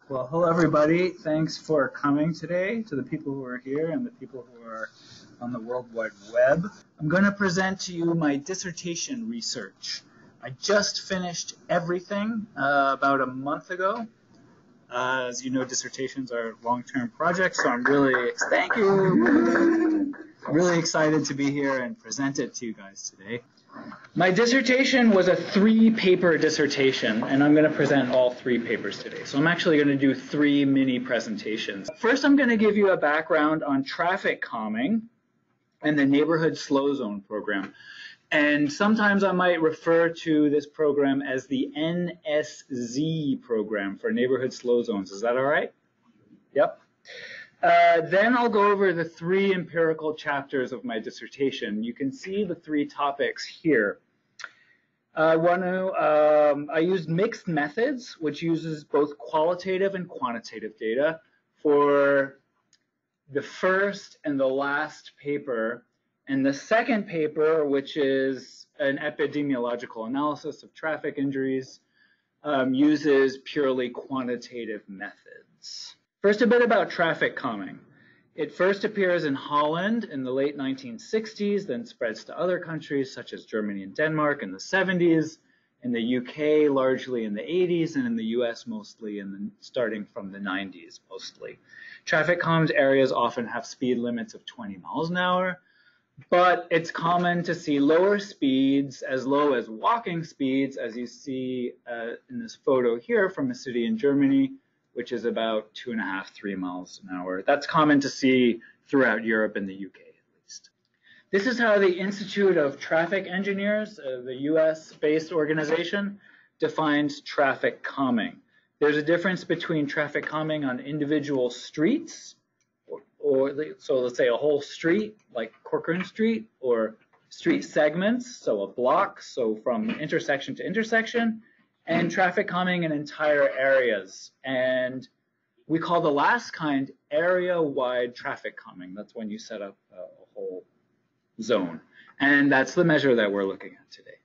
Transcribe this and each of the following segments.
Well, hello everybody. Thanks for coming today, to the people who are here and the people who are on the World Wide Web. I'm going to present to you my dissertation research. I just finished everything about a month ago. As you know, dissertations are long-term projects, so I'm really excited to be here and present it to you guys today. My dissertation was a 3-paper dissertation, and I'm going to present all 3 papers today. So I'm actually going to do 3 mini presentations. First, I'm going to give you a background on traffic calming and the Neighborhood Slow Zone program. And sometimes I might refer to this program as the NSZ program for Neighborhood Slow Zones. Is that all right? Yep. Then I'll go over the 3 empirical chapters of my dissertation. You can see the 3 topics here. I used mixed methods, which uses both qualitative and quantitative data for the first and the last paper. And the second paper, which is an epidemiological analysis of traffic injuries, uses purely quantitative methods. First, a bit about traffic calming. It first appears in Holland in the late 1960s, then spreads to other countries such as Germany and Denmark in the 70s, in the UK largely in the 80s, and in the US mostly starting from the 90s mostly. Traffic calmed areas often have speed limits of 20 miles an hour, but it's common to see lower speeds, as low as walking speeds, as you see in this photo here from a city in Germany, which is about 2.5–3 miles an hour. That's common to see throughout Europe and the UK at least. This is how the Institute of Traffic Engineers, the US-based organization, defines traffic calming. There's a difference between traffic calming on individual streets, so let's say a whole street, like Corcoran Street, or street segments, so a block, so from intersection to intersection, and traffic calming in entire areas. And we call the last kind area-wide traffic calming. That's when you set up a whole zone. And that's the measure that we're looking at today.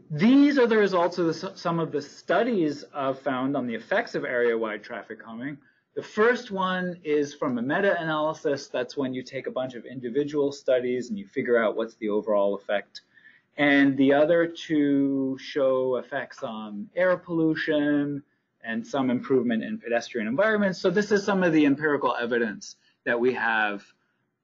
These are the results of some of the studies I've found on the effects of area-wide traffic calming. The first one is from a meta-analysis. That's when you take a bunch of individual studies and you figure out what's the overall effect. And the other 2 show effects on air pollution and some improvement in pedestrian environments. So this is some of the empirical evidence that we have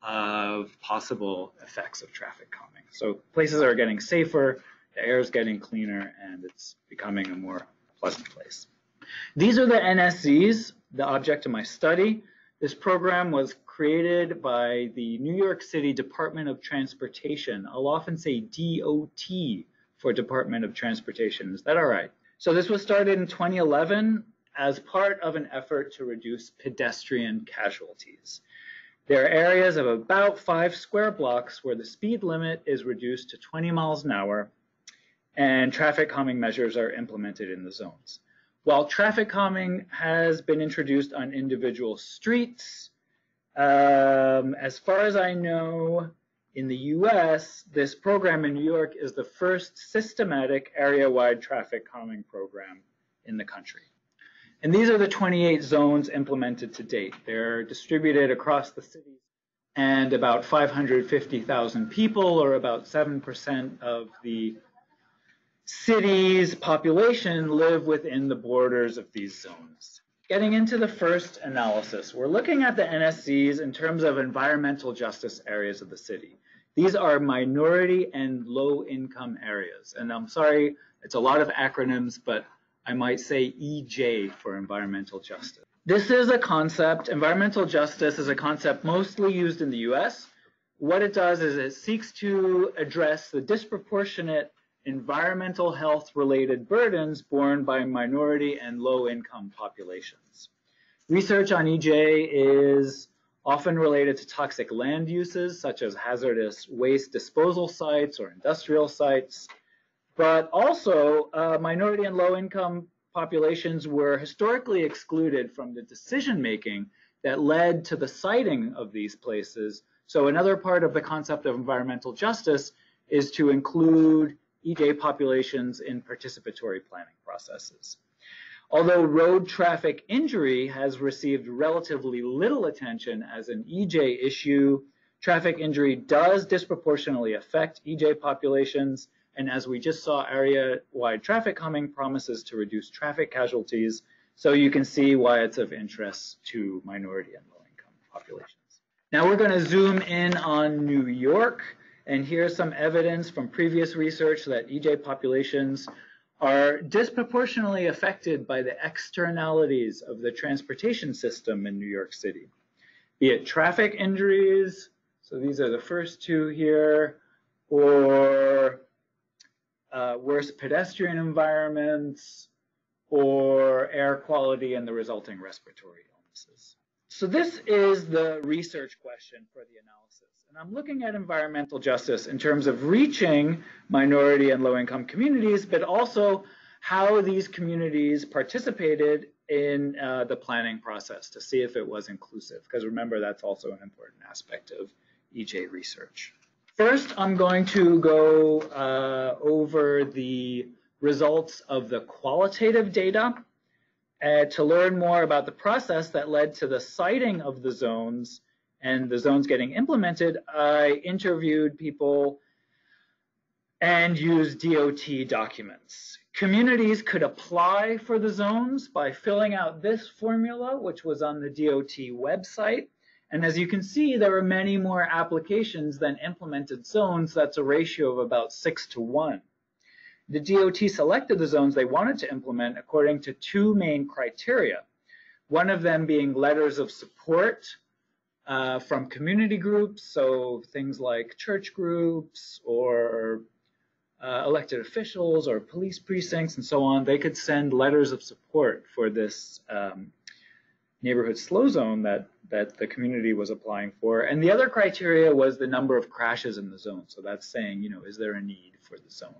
of possible effects of traffic calming. So places are getting safer, the air is getting cleaner, and it's becoming a more pleasant place. These are the NSZs, the object of my study. This program was created by the New York City Department of Transportation. I'll often say DOT for Department of Transportation. Is that all right? So this was started in 2011 as part of an effort to reduce pedestrian casualties. There are areas of about 5 square blocks where the speed limit is reduced to 20 miles an hour, and traffic calming measures are implemented in the zones. While traffic calming has been introduced on individual streets, as far as I know, in the US, this program in New York is the first systematic area-wide traffic calming program in the country. And these are the 28 zones implemented to date. They're distributed across the city, and about 550,000 people, or about 7% of the city's population, live within the borders of these zones. Getting into the first analysis, we're looking at the NSZs in terms of environmental justice areas of the city. These are minority and low-income areas. And I'm sorry, it's a lot of acronyms, but I might say EJ for environmental justice. This is a concept, environmental justice is a concept mostly used in the US. What it does is it seeks to address the disproportionate environmental health-related burdens borne by minority and low-income populations. Research on EJ is often related to toxic land uses, such as hazardous waste disposal sites or industrial sites, but also minority and low-income populations were historically excluded from the decision-making that led to the siting of these places. So another part of the concept of environmental justice is to include EJ populations in participatory planning processes. Although road traffic injury has received relatively little attention as an EJ issue, traffic injury does disproportionately affect EJ populations, and as we just saw, area-wide traffic calming promises to reduce traffic casualties, so you can see why it's of interest to minority and low-income populations. Now we're going to zoom in on New York, and here's some evidence from previous research that EJ populations are disproportionately affected by the externalities of the transportation system in New York City, be it traffic injuries, so these are the first two here, or worse pedestrian environments, or air quality and the resulting respiratory illnesses. So this is the research question for the analysis. And I'm looking at environmental justice in terms of reaching minority and low-income communities, but also how these communities participated in the planning process to see if it was inclusive, because remember, that's also an important aspect of EJ research. First, I'm going to go over the results of the qualitative data to learn more about the process that led to the siting of the zones and the zones getting implemented. I interviewed people and used DOT documents. Communities could apply for the zones by filling out this formula, which was on the DOT website. And as you can see, there were many more applications than implemented zones. That's a ratio of about 6 to 1. The DOT selected the zones they wanted to implement according to two main criteria, one of them being letters of support from community groups, so things like church groups or elected officials or police precincts and so on. They could send letters of support for this neighborhood slow zone that the community was applying for. And the other criteria was the number of crashes in the zone. So that's saying, is there a need for the zone?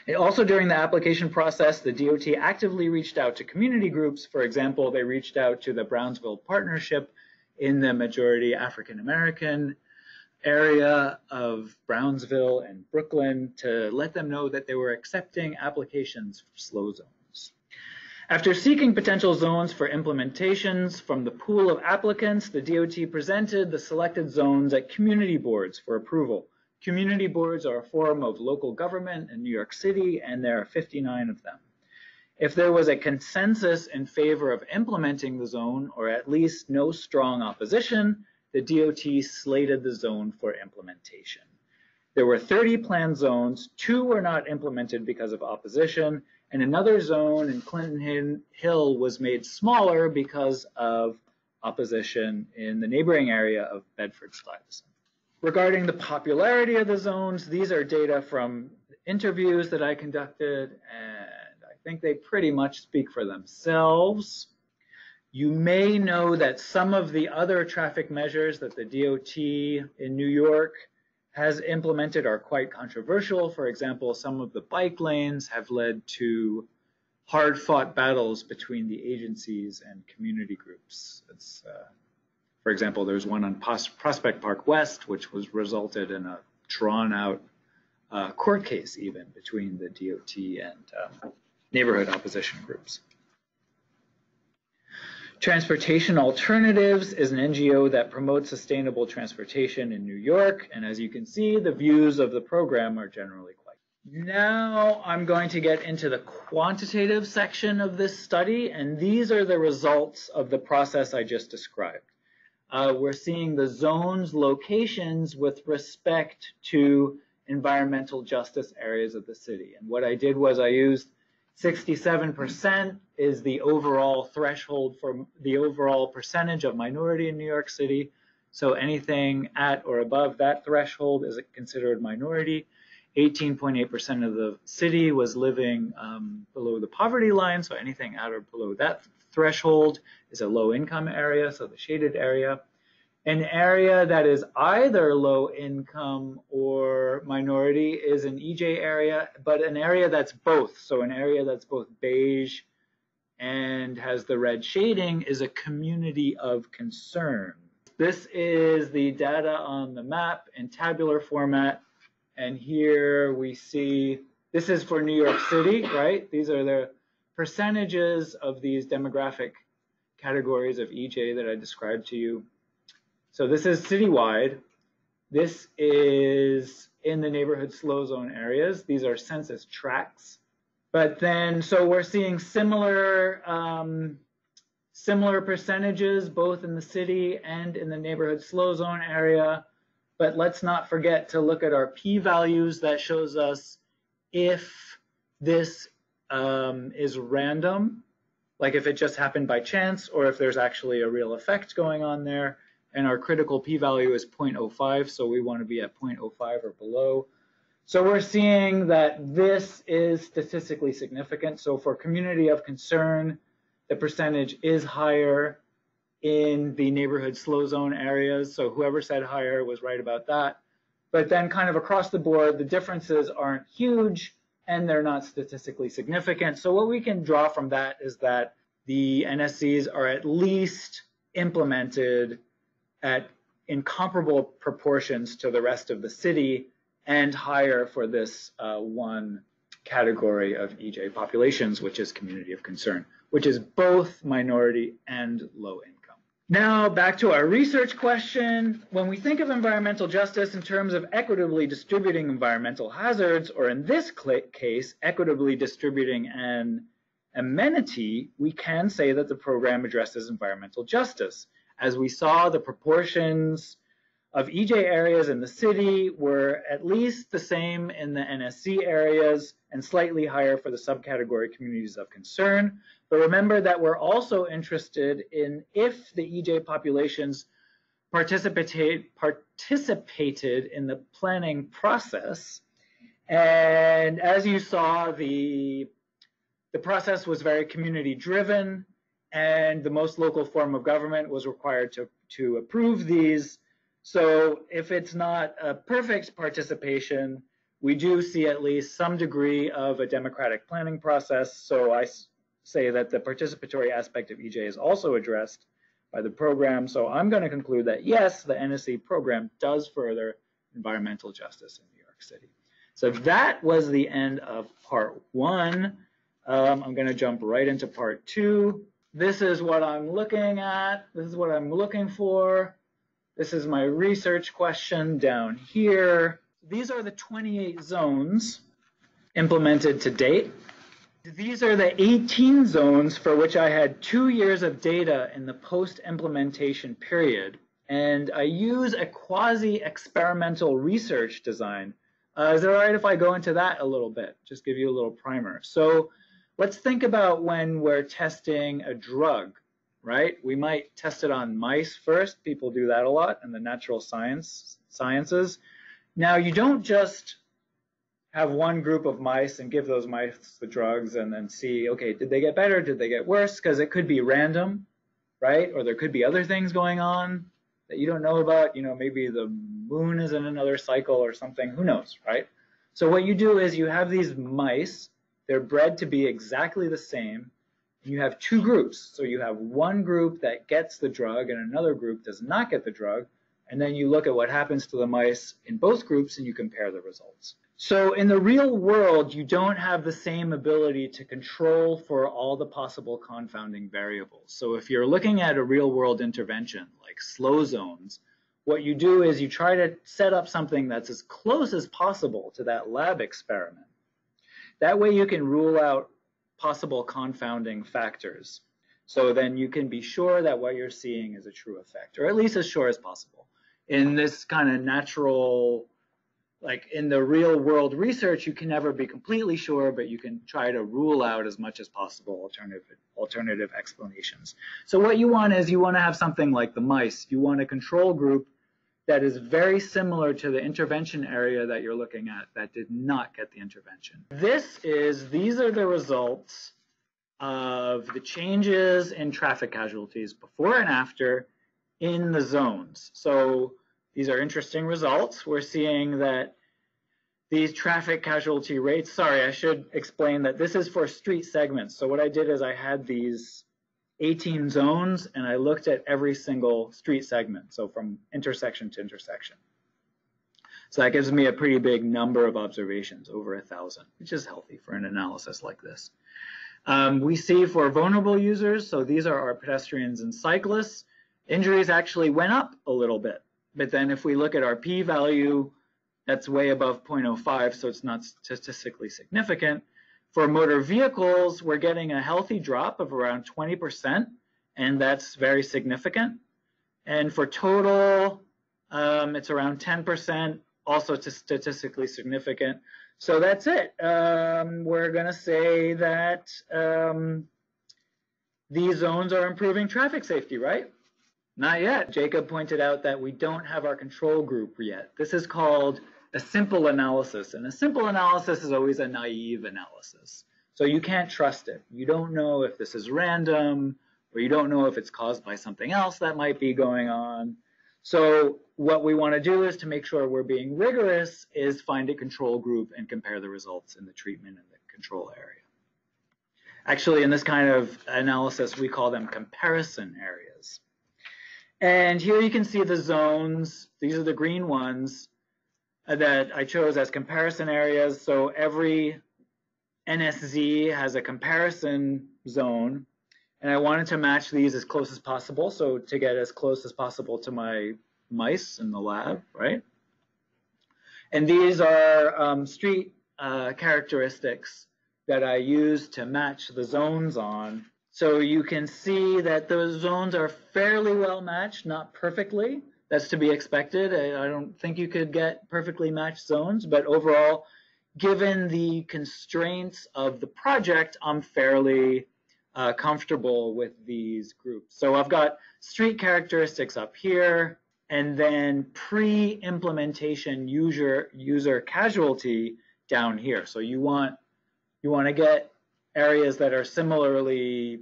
And also during the application process, the DOT actively reached out to community groups. For example, they reached out to the Brownsville Partnership in the majority African American area of Brownsville and Brooklyn to let them know that they were accepting applications for slow zones. After seeking potential zones for implementations from the pool of applicants, the DOT presented the selected zones at community boards for approval. Community boards are a form of local government in New York City, and there are 59 of them. If there was a consensus in favor of implementing the zone, or at least no strong opposition, the DOT slated the zone for implementation. There were 30 planned zones, 2 were not implemented because of opposition, and another zone in Clinton Hill was made smaller because of opposition in the neighboring area of Bedford-Stuyvesant. Regarding the popularity of the zones, these are data from interviews that I conducted, and I think they pretty much speak for themselves. You may know that some of the other traffic measures that the DOT in New York has implemented are quite controversial. For example, some of the bike lanes have led to hard-fought battles between the agencies and community groups. For example, there's one on Prospect Park West, which was resulted in a drawn-out court case even between the DOT and neighborhood opposition groups. Transportation Alternatives is an NGO that promotes sustainable transportation in New York, and as you can see, the views of the program are generally quite. Now I'm going to get into the quantitative section of this study, and these are the results of the process I just described. We're seeing the zones locations with respect to environmental justice areas of the city. And what I did was I used 67% is the overall threshold for the overall percentage of minority in New York City. So anything at or above that threshold is considered minority. 18.8% of the city was living below the poverty line. So anything at or below that threshold is a low income area, so the shaded area. An area that is either low income or minority is an EJ area, but an area that's both. So an area that's both beige and has the red shading is a community of concern. This is the data on the map in tabular format. And here we see, this is for New York City, right? These are the percentages of these demographic categories of EJ that I described to you. So this is citywide. This is in the neighborhood slow zone areas. These are census tracts. But then, so we're seeing similar percentages both in the city and in the neighborhood slow zone area. But let's not forget to look at our p-values. That shows us if this is random, like if it just happened by chance, or if there's actually a real effect going on there. And our critical p-value is 0.05, so we want to be at 0.05 or below. So we're seeing that this is statistically significant. So for community of concern, the percentage is higher in the neighborhood slow zone areas. So whoever said higher was right about that. But then kind of across the board, the differences aren't huge and they're not statistically significant. So what we can draw from that is that the NSCs are at least implemented in comparable proportions to the rest of the city and higher for this one category of EJ populations, which is community of concern, which is both minority and low income. Now back to our research question. When we think of environmental justice in terms of equitably distributing environmental hazards, or in this case, equitably distributing an amenity, we can say that the program addresses environmental justice. As we saw, the proportions of EJ areas in the city were at least the same in the NSC areas and slightly higher for the subcategory communities of concern. But remember that we're also interested in if the EJ populations participated in the planning process. And as you saw, the process was very community driven, and the most local form of government was required to approve these. So if it's not a perfect participation, we do see at least some degree of a democratic planning process. So I say that the participatory aspect of EJ is also addressed by the program. So I'm going to conclude that yes, the NSC program does further environmental justice in New York City. So that was the end of part one. I'm going to jump right into part two. This is what I'm looking at. This is what I'm looking for. This is my research question down here. These are the 28 zones implemented to date. These are the 18 zones for which I had 2 years of data in the post-implementation period. And I use a quasi-experimental research design. Is it all right if I go into that a little bit? Just give you a little primer. So let's think about when we're testing a drug, right? We might test it on mice first. People do that a lot in the natural sciences. Now, you don't just have one group of mice and give those mice the drugs and then see, okay, did they get better? Did they get worse? Because it could be random, right? Or there could be other things going on that you don't know about. You know, maybe the moon is in another cycle or something. Who knows, right? So what you do is you have these mice. They're bred to be exactly the same. And you have two groups. So you have one group that gets the drug and another group does not get the drug. And then you look at what happens to the mice in both groups and you compare the results. So in the real world, you don't have the same ability to control for all the possible confounding variables. So if you're looking at a real world intervention like slow zones, what you do is you try to set up something that's as close as possible to that lab experiment. That way you can rule out possible confounding factors. So then you can be sure that what you're seeing is a true effect, or at least as sure as possible. In this kind of natural, like in the real world research, you can never be completely sure, but you can try to rule out as much as possible alternative explanations. So what you want is you want to have something like the mice. You want a control group that is very similar to the intervention area that you're looking at that did not get the intervention. These are the results of the changes in traffic casualties before and after in the zones. So these are interesting results. We're seeing that these traffic casualty rates, sorry, I should explain that this is for street segments. So what I did is I had these 18 zones and I looked at every single street segment. So from intersection to intersection. So that gives me a pretty big number of observations, over 1,000, which is healthy for an analysis like this. We see for vulnerable users, so these are our pedestrians and cyclists, injuries actually went up a little bit. But then if we look at our p-value, that's way above 0.05, so it's not statistically significant. For motor vehicles, we're getting a healthy drop of around 20%, and that's very significant. And for total, it's around 10%, also statistically significant. So that's it. We're going to say that these zones are improving traffic safety, right? Not yet. Jacob pointed out that we don't have our control group yet. This is called a simple analysis, and a simple analysis is always a naive analysis. So you can't trust it. You don't know if this is random, or you don't know if it's caused by something else that might be going on. So what we want to do is to make sure we're being rigorous is find a control group and compare the results in the treatment and the control area. Actually, in this kind of analysis, we call them comparison areas. And here you can see the zones. These are the green ones that I chose as comparison areas. So every NSZ has a comparison zone, and I wanted to match these as close as possible, so to get as close as possible to my mice in the lab, right? And these are street characteristics that I use to match the zones on. So you can see that those zones are fairly well matched, not perfectly. That's to be expected. I don't think you could get perfectly matched zones, but overall, given the constraints of the project, I'm fairly comfortable with these groups. So I've got street characteristics up here, and then pre-implementation user casualty down here. So you want to get areas that are similarly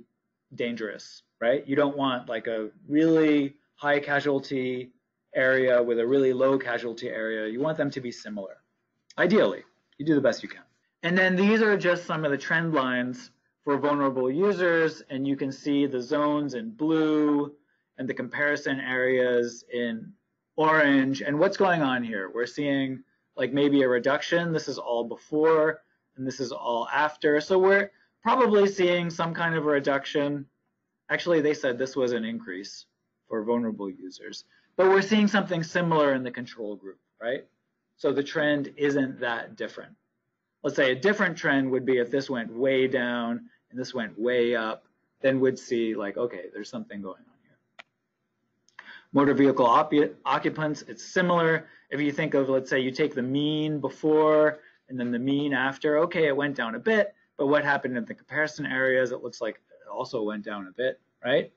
dangerous, right? You don't want like a really high casualty area with a really low casualty area. You want them to be similar. Ideally, you do the best you can. And then these are just some of the trend lines for vulnerable users, and you can see the zones in blue and the comparison areas in orange. And what's going on here? We're seeing like maybe a reduction. This is all before, and this is all after. So we're probably seeing some kind of a reduction. Actually, they said this was an increase for vulnerable users. But we're seeing something similar in the control group, right? So the trend isn't that different. Let's say a different trend would be if this went way down and this went way up, then we'd see like, okay, there's something going on here. Motor vehicle occupants, it's similar. If you think of, let's say you take the mean before and then the mean after, okay, it went down a bit, but what happened in the comparison areas, it looks like it also went down a bit, right?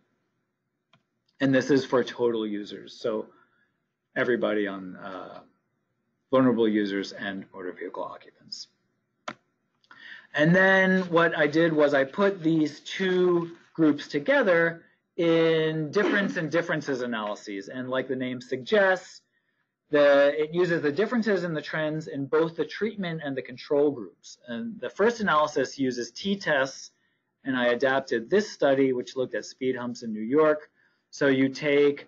And this is for total users, so everybody on vulnerable users and motor vehicle occupants. And then what I did was I put these two groups together in difference and differences analyses. And like the name suggests, it uses the differences in the trends in both the treatment and the control groups. And the first analysis uses t-tests, and I adapted this study, which looked at speed humps in New York. So you take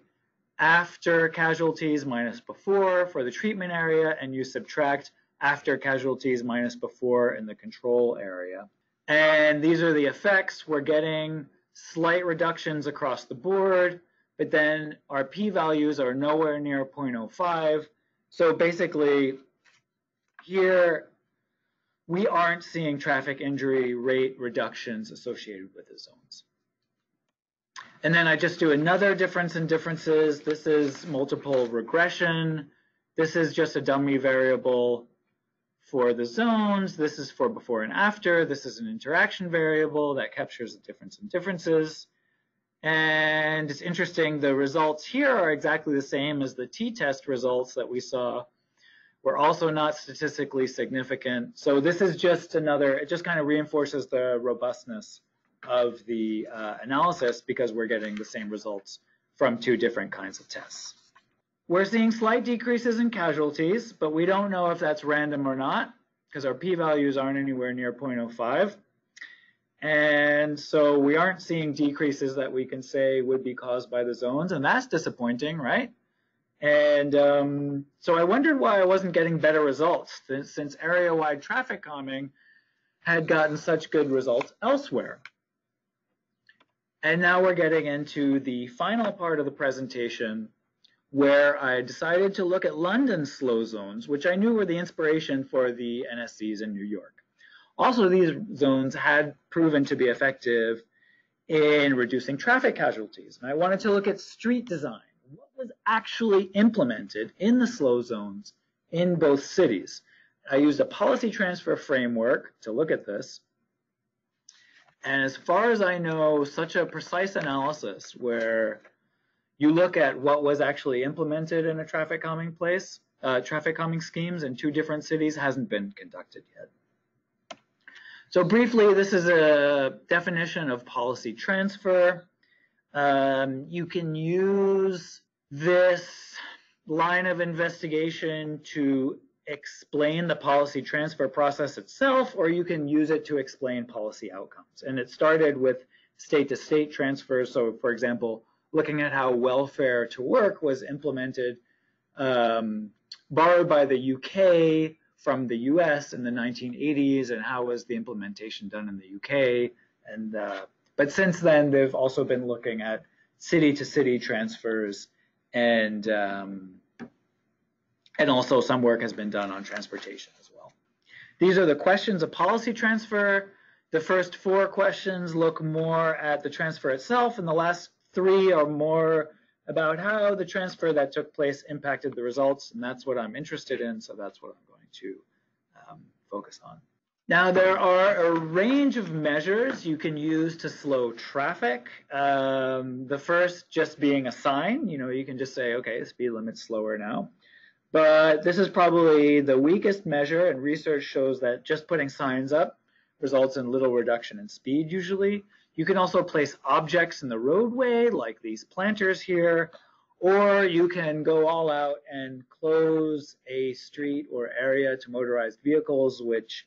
after casualties minus before for the treatment area, and you subtract after casualties minus before in the control area. And these are the effects. We're getting slight reductions across the board, but then our p-values are nowhere near 0.05. So basically, here we aren't seeing traffic injury rate reductions associated with the zones. And then I just do another difference in differences. This is multiple regression. This is just a dummy variable for the zones. This is for before and after. This is an interaction variable that captures the difference in differences. And it's interesting, the results here are exactly the same as the t-test results that we saw. We're also not statistically significant. So this is just another, it just kind of reinforces the robustness of the analysis because we're getting the same results from two different kinds of tests. We're seeing slight decreases in casualties, but we don't know if that's random or not because our p-values aren't anywhere near 0.05. And so we aren't seeing decreases that we can say would be caused by the zones, and that's disappointing, right? And so I wondered why I wasn't getting better results since area-wide traffic calming had gotten such good results elsewhere. And now we're getting into the final part of the presentation, where I decided to look at London's slow zones, which I knew were the inspiration for the NSZs in New York. Also, these zones had proven to be effective in reducing traffic casualties. And I wanted to look at street design. What was actually implemented in the slow zones in both cities? I used a policy transfer framework to look at this. And as far as I know, such a precise analysis where you look at what was actually implemented in a traffic calming schemes in 2 different cities hasn't been conducted yet. So briefly, this is a definition of policy transfer. You can use this line of investigation to explain the policy transfer process itself, or you can use it to explain policy outcomes. And it started with state-to-state transfers. So, for example, looking at how welfare to work was implemented, borrowed by the UK from the US in the 1980s, and how was the implementation done in the UK. And but since then, they've also been looking at city-to-city transfers, and also some work has been done on transportation as well. These are the questions of policy transfer. The first 4 questions look more at the transfer itself, and the last 3 are more about how the transfer that took place impacted the results, and that's what I'm interested in, so that's what I'm going to focus on. Now, there are a range of measures you can use to slow traffic. The first just being a sign. You can just say, okay, the speed limit's slower now. But this is probably the weakest measure, and research shows that just putting signs up results in little reduction in speed usually. You can also place objects in the roadway, like these planters here, or you can go all out and close a street or area to motorized vehicles, which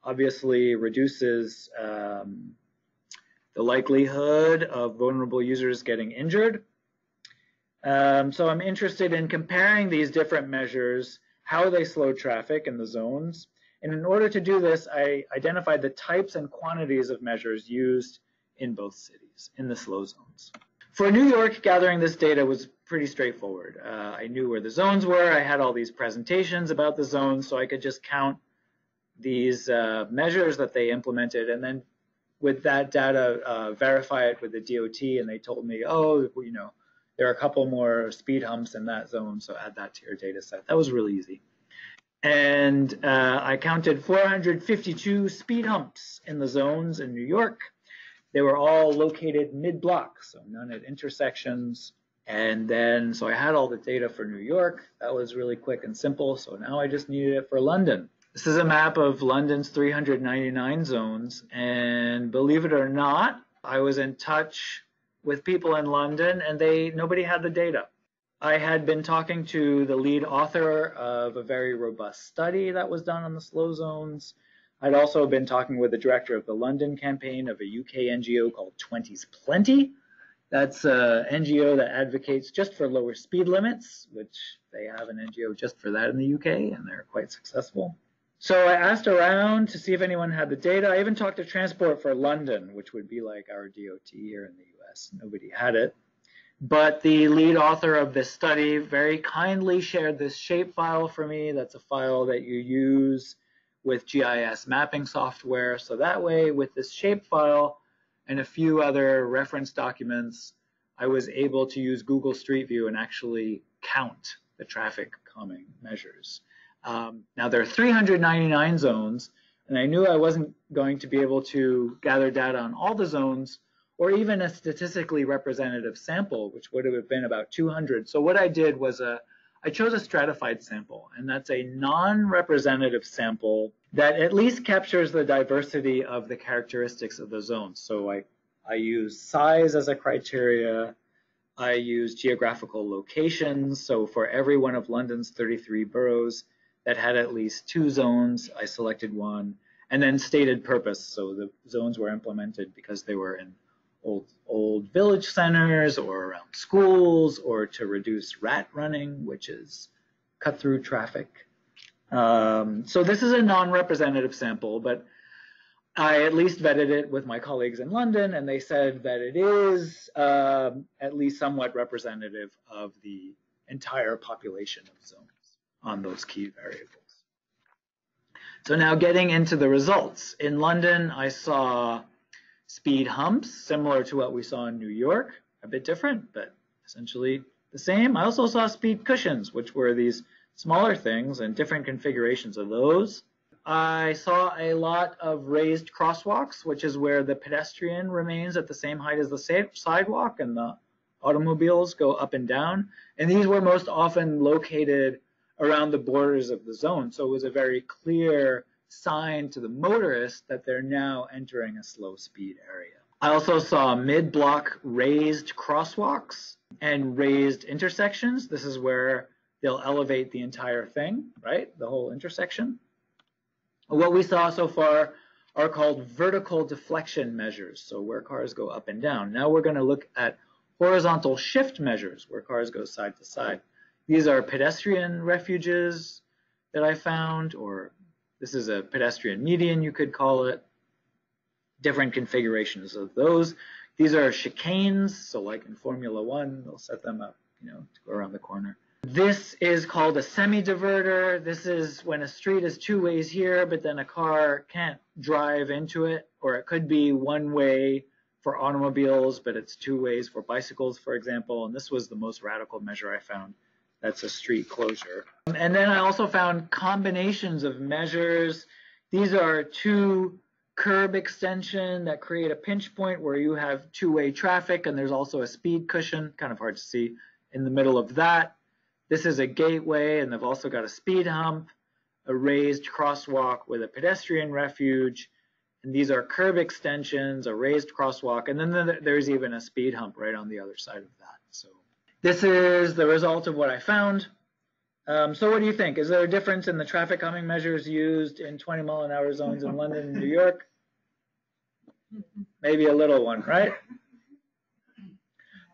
obviously reduces the likelihood of vulnerable users getting injured. So I'm interested in comparing these different measures, how they slow traffic in the zones. And in order to do this, I identified the types and quantities of measures used in both cities, in the slow zones. For New York, gathering this data was pretty straightforward. I knew where the zones were. I had all these presentations about the zones, so I could just count these measures that they implemented, and then with that data, verify it with the DOT, and they told me, oh, there are a couple more speed humps in that zone, so add that to your data set. That was really easy. And I counted 452 speed humps in the zones in New York. They were all located mid-block, so none at intersections. And then, so I had all the data for New York. That was really quick and simple, so now I just needed it for London. This is a map of London's 399 zones, and believe it or not, I was in touch with people in London, and nobody had the data. I had been talking to the lead author of a very robust study that was done on the slow zones. I'd also been talking with the director of the London campaign of a UK NGO called 20's Plenty. That's an NGO that advocates just for lower speed limits, which they have an NGO just for that in the UK, and they're quite successful. So I asked around to see if anyone had the data. I even talked to Transport for London, which would be like our DOT here in the US. Nobody had it. But the lead author of this study very kindly shared this shapefile for me. That's a file that you use with GIS mapping software. So that way, with this shapefile and a few other reference documents, I was able to use Google Street View and actually count the traffic calming measures. Now, there are 399 zones, and I knew I wasn't going to be able to gather data on all the zones, or even a statistically representative sample, which would have been about 200. So what I did was I chose a stratified sample, and that's a non-representative sample that at least captures the diversity of the characteristics of the zones. So I use size as a criteria. I use geographical locations. So for every one of London's 33 boroughs that had at least 2 zones, I selected one. And then stated purpose. So the zones were implemented because they were in old village centers or around schools, or to reduce rat running, which is cut through traffic. So this is a non-representative sample, but I at least vetted it with my colleagues in London, and they said that it is at least somewhat representative of the entire population of zones on those key variables. So now getting into the results. In London, I saw speed humps, similar to what we saw in New York, a bit different, but essentially the same. I also saw speed cushions, which were these smaller things and different configurations of those. I saw a lot of raised crosswalks, which is where the pedestrian remains at the same height as the sidewalk and the automobiles go up and down. And these were most often located around the borders of the zone. So it was a very clear sign to the motorist that they're now entering a slow speed area. I also saw mid-block raised crosswalks and raised intersections. This is where they'll elevate the entire thing, right? The whole intersection. What we saw so far are called vertical deflection measures, so where cars go up and down. Now we're going to look at horizontal shift measures, where cars go side to side. These are pedestrian refuges that I found, or this is a pedestrian median, you could call it. Different configurations of those. These are chicanes, so like in Formula One, they'll set them up, to go around the corner. This is called a semi-diverter. This is when a street is two ways here, but then a car can't drive into it, or it could be one way for automobiles, but it's two ways for bicycles, for example. And this was the most radical measure I found. That's a street closure. And then I also found combinations of measures. These are two curb extension that create a pinch point where you have two-way traffic, and there's also a speed cushion, kind of hard to see, in the middle of that. This is a gateway, and they've also got a speed hump, a raised crosswalk with a pedestrian refuge, and these are curb extensions, a raised crosswalk, and then there's even a speed hump right on the other side of that. So this is the result of what I found. So what do you think? Is there a difference in the traffic calming measures used in 20-mile-an-hour zones in London and New York? Maybe a little one, right?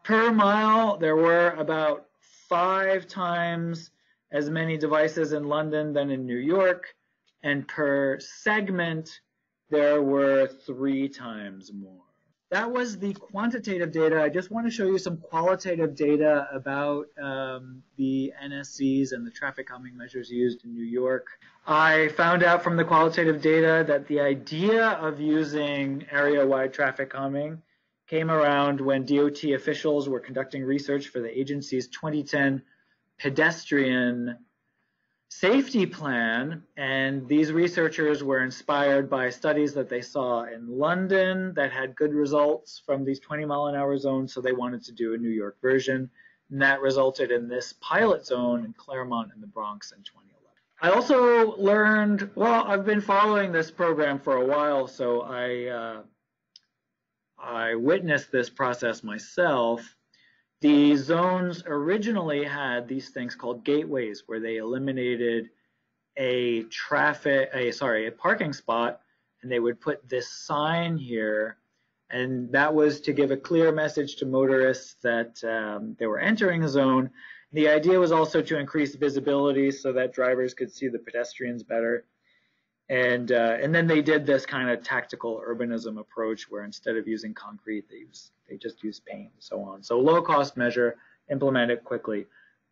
Per mile, there were about 5 times as many devices in London than in New York, and per segment, there were 3 times more. That was the quantitative data. I just want to show you some qualitative data about the NSCs and the traffic calming measures used in New York. I found out from the qualitative data that the idea of using area-wide traffic calming came around when DOT officials were conducting research for the agency's 2010 pedestrian safety plan, and these researchers were inspired by studies that they saw in London that had good results from these 20-mile-an-hour zones, so they wanted to do a New York version, and that resulted in this pilot zone in Claremont and the Bronx in 2011. I also learned, well, I've been following this program for a while, so I witnessed this process myself. The zones originally had these things called gateways, where they eliminated a parking spot, and they would put this sign here, and that was to give a clear message to motorists that they were entering a zone. The idea was also to increase visibility so that drivers could see the pedestrians better. And then they did this kind of tactical urbanism approach where instead of using concrete, they just used paint and so on. So low cost measure, implemented quickly.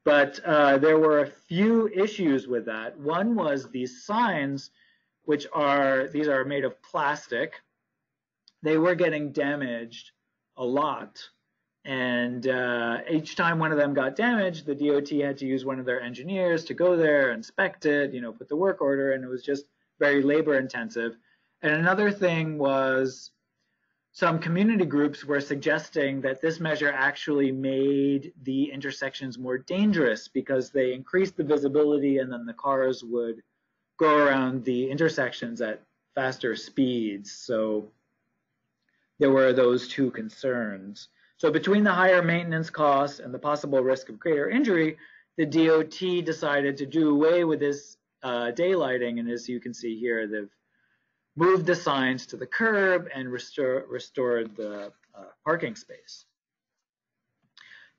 But there were a few issues with that. One was these signs, these are made of plastic. They were getting damaged a lot. And each time one of them got damaged, the DOT had to use one of their engineers to go there, inspect it, put the work order, and it was just very labor intensive. And another thing was some community groups were suggesting that this measure actually made the intersections more dangerous because they increased the visibility and then the cars would go around the intersections at faster speeds. So there were those two concerns. So between the higher maintenance costs and the possible risk of greater injury, the DOT decided to do away with this daylighting, and as you can see here, they've moved the signs to the curb and restored the parking space.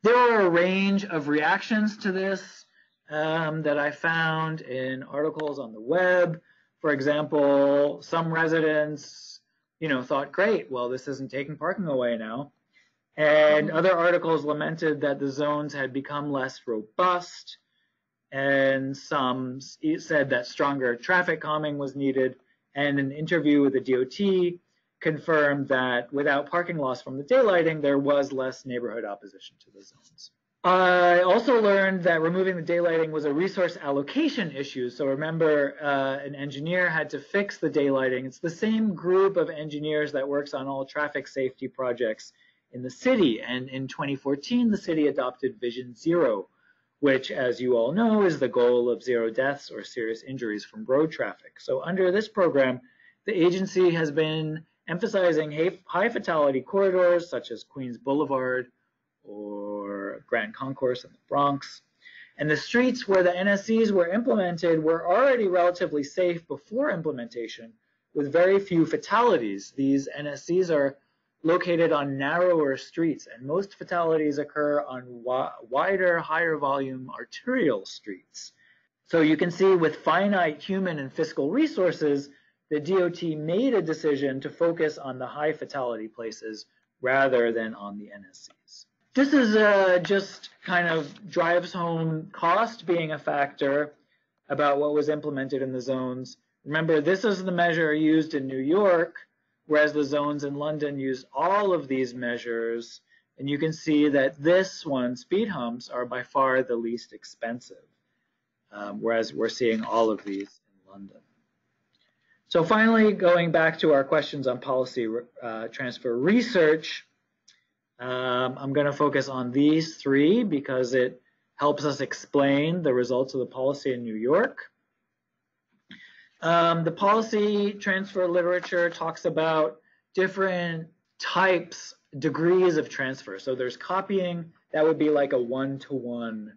There are a range of reactions to this that I found in articles on the web. For example, some residents thought, great, well, this isn't taking parking away now. And other articles lamented that the zones had become less robust, and some said that stronger traffic calming was needed. And an interview with the DOT confirmed that without parking loss from the daylighting, there was less neighborhood opposition to the zones. I also learned that removing the daylighting was a resource allocation issue. So remember, an engineer had to fix the daylighting. It's the same group of engineers that works on all traffic safety projects in the city. And in 2014, the city adopted Vision Zero, which, as you all know, is the goal of 0 deaths or serious injuries from road traffic. So under this program, the agency has been emphasizing high fatality corridors such as Queens Boulevard or Grand Concourse in the Bronx. And the streets where the NSCs were implemented were already relatively safe before implementation, with very few fatalities. These NSCs are located on narrower streets, and most fatalities occur on wider, higher volume arterial streets. So you can see with finite human and fiscal resources, the DOT made a decision to focus on the high fatality places rather than on the NSCs. This is just kind of drives home cost being a factor about what was implemented in the zones. Remember, this is the measure used in New York, whereas the zones in London use all of these measures. And you can see that this one, speed humps, are by far the least expensive, whereas we're seeing all of these in London. So finally, going back to our questions on policy transfer research, I'm going to focus on these three because it helps us explain the results of the policy in New York. The policy transfer literature talks about different types, degrees of transfer. So there's copying, that would be like a one-to-one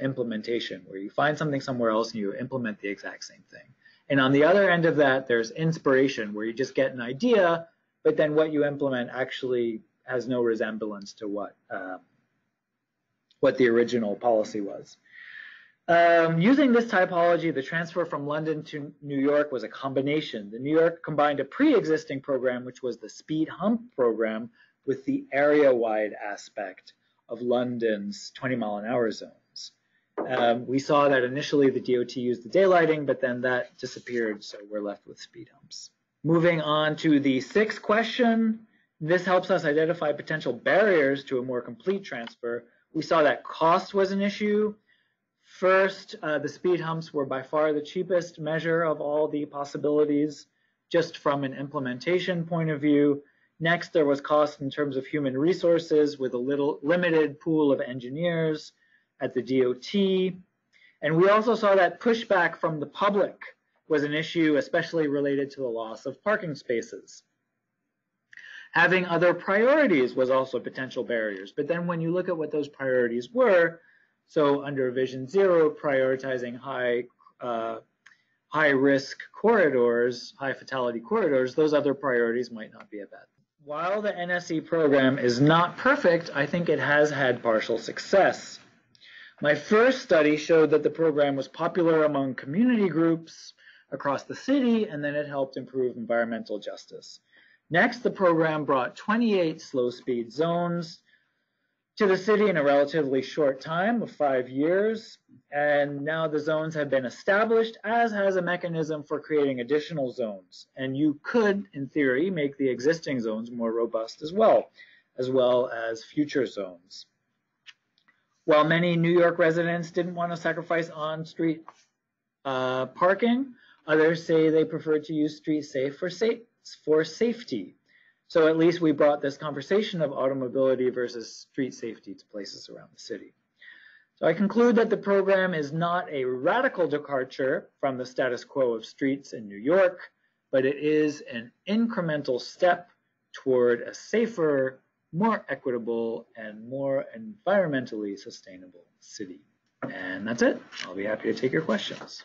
implementation, where you find something somewhere else and you implement the exact same thing. And on the other end of that, there's inspiration, where you just get an idea, but then what you implement actually has no resemblance to what the original policy was. Using this typology, the transfer from London to New York was a combination. The New York combined a pre-existing program, which was the speed hump program, with the area-wide aspect of London's 20-mile-an-hour zones. We saw that initially the DOT used the daylighting, but then that disappeared, so we're left with speed humps. Moving on to the sixth question, this helps us identify potential barriers to a more complete transfer. We saw that cost was an issue. First, the speed humps were by far the cheapest measure of all the possibilities, just from an implementation point of view. Next, there was cost in terms of human resources, with a limited pool of engineers at the DOT. And we also saw that pushback from the public was an issue, especially related to the loss of parking spaces. Having other priorities was also potential barriers. But then when you look at what those priorities were, so under Vision Zero, prioritizing high risk corridors, high fatality corridors, those other priorities might not be a bad thing. While the NSE program is not perfect, I think it has had partial success. My first study showed that the program was popular among community groups across the city, and then it helped improve environmental justice. Next, the program brought 28 slow speed zones to the city in a relatively short time of 5 years, and now the zones have been established, as has a mechanism for creating additional zones. And you could, in theory, make the existing zones more robust as well as future zones. While many New York residents didn't want to sacrifice on-street parking, others say they preferred to use street safe for safety. So at least we brought this conversation of automobility versus street safety to places around the city. So I conclude that the program is not a radical departure from the status quo of streets in New York, but it is an incremental step toward a safer, more equitable, and more environmentally sustainable city. And that's it. I'll be happy to take your questions.